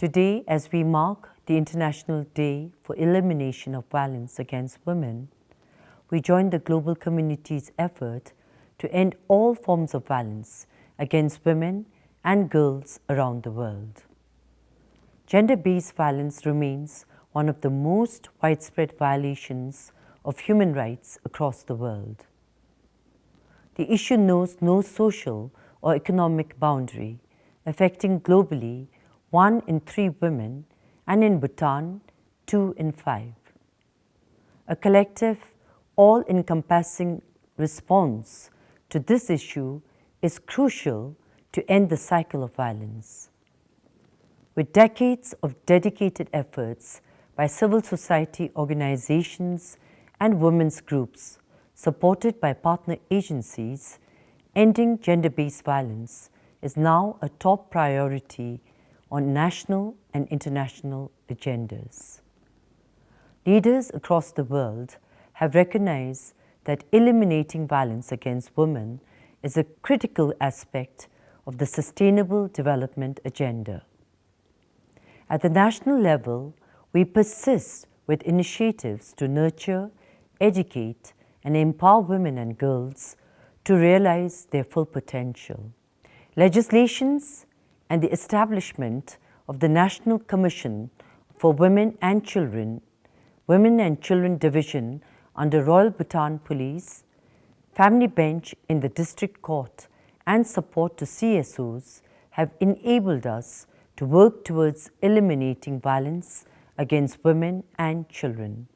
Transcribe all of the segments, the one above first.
Today, as we mark the International Day for Elimination of Violence Against Women, we join the global community's effort to end all forms of violence against women and girls around the world. Gender-based violence remains one of the most widespread violations of human rights across the world. The issue knows no social or economic boundary, affecting globally 1 in 3 women and in Bhutan 2 in 5. A collective, all-encompassing response to this issue is crucial to end the cycle of violence. With decades of dedicated efforts by civil society organizations and women's groups, supported by partner agencies, ending gender-based violence is now a top priority on national and international agendas. Leaders across the world have recognized that eliminating violence against women is a critical aspect of the Sustainable Development Agenda. At the national level, we persist with initiatives to nurture, educate, and empower women and girls to realize their full potential. Legislations and the establishment of the National Commission for Women and Children Division under Royal Bhutan Police, Family Bench in the District Court, and support to CSOs have enabled us to work towards eliminating violence against women and children.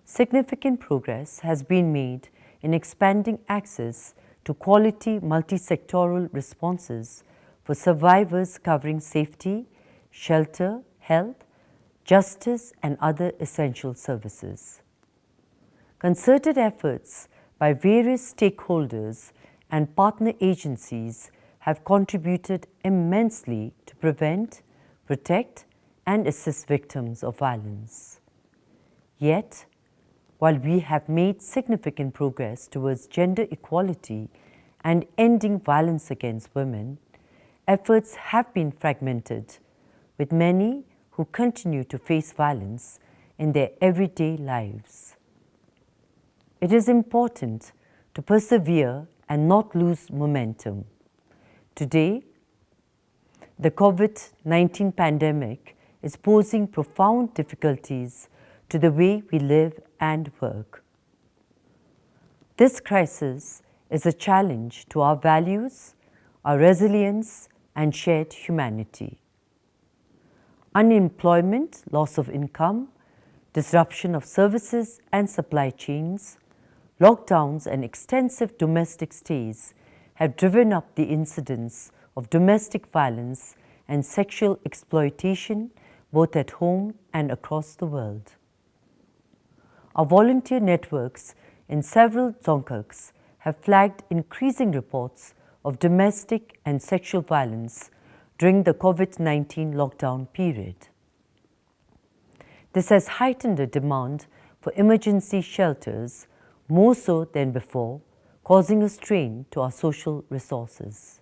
Significant progress has been made in expanding access to quality multi-sectoral responses for survivors covering safety, shelter, health, justice, and other essential services. Concerted efforts by various stakeholders and partner agencies have contributed immensely to prevent, protect, and assist victims of violence. Yet, while we have made significant progress towards gender equality and ending violence against women, efforts have been fragmented, with many who continue to face violence in their everyday lives. It is important to persevere and not lose momentum. Today, the COVID-19 pandemic is posing profound difficulties to the way we live and work. This crisis is a challenge to our values, our resilience, and shared humanity. Unemployment, loss of income, disruption of services and supply chains, lockdowns, and extensive domestic stays have driven up the incidence of domestic violence and sexual exploitation both at home and across the world. Our volunteer networks in several dzongkhas have flagged increasing reports of domestic and sexual violence during the COVID-19 lockdown period. This has heightened the demand for emergency shelters more so than before, causing a strain to our social resources.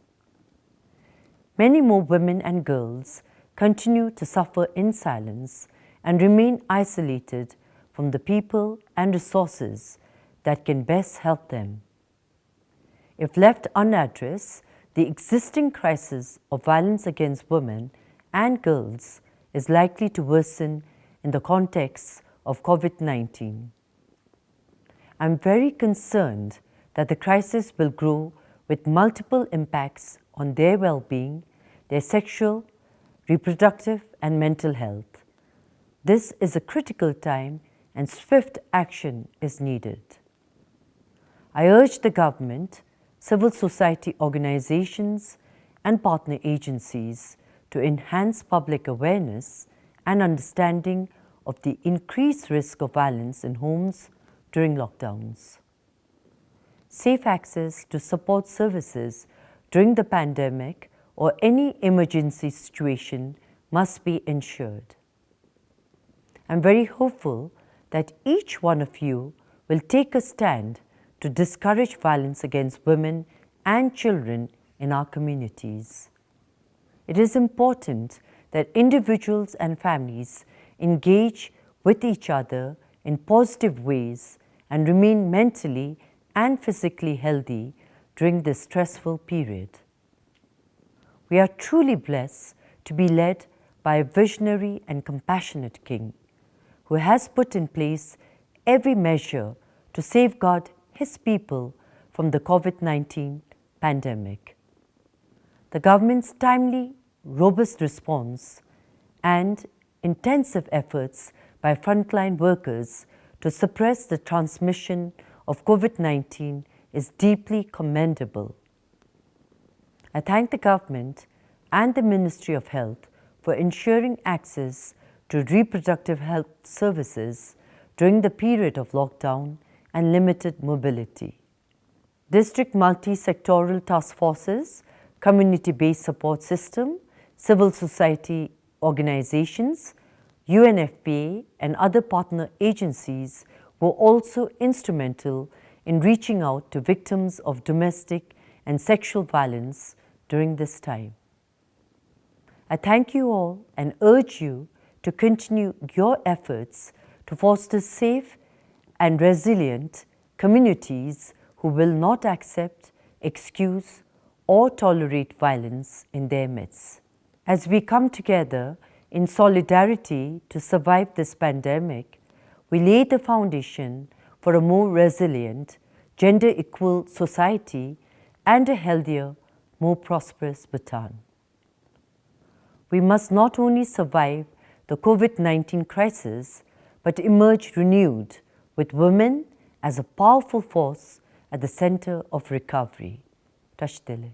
Many more women and girls continue to suffer in silence and remain isolated from the people and resources that can best help them. If left unaddressed, the existing crisis of violence against women and girls is likely to worsen in the context of COVID-19. I'm very concerned that the crisis will grow with multiple impacts on their well-being, their sexual, reproductive, and mental health. This is a critical time and swift action is needed. I urge the government, civil society organizations, and partner agencies to enhance public awareness and understanding of the increased risk of violence in homes during lockdowns. Safe access to support services during the pandemic or any emergency situation must be ensured. I'm very hopeful that each one of you will take a stand to discourage violence against women and children in our communities. It is important that individuals and families engage with each other in positive ways and remain mentally and physically healthy during this stressful period. We are truly blessed to be led by a visionary and compassionate King who has put in place every measure to safeguard his people from the COVID-19 pandemic. The government's timely, robust response and intensive efforts by frontline workers to suppress the transmission of COVID-19 is deeply commendable. I thank the government and the Ministry of Health for ensuring access to reproductive health services during the period of lockdown and limited mobility. District multi-sectoral task forces, community-based support system, civil society organizations, UNFPA and other partner agencies were also instrumental in reaching out to victims of domestic and sexual violence during this time. I thank you all and urge you to continue your efforts to foster safe and resilient communities who will not accept, excuse, or tolerate violence in their midst. As we come together in solidarity to survive this pandemic, we lay the foundation for a more resilient, gender-equal society and a healthier, more prosperous Bhutan. We must not only survive the COVID-19 crisis, but emerge renewed with women as a powerful force at the center of recovery. Tashdele.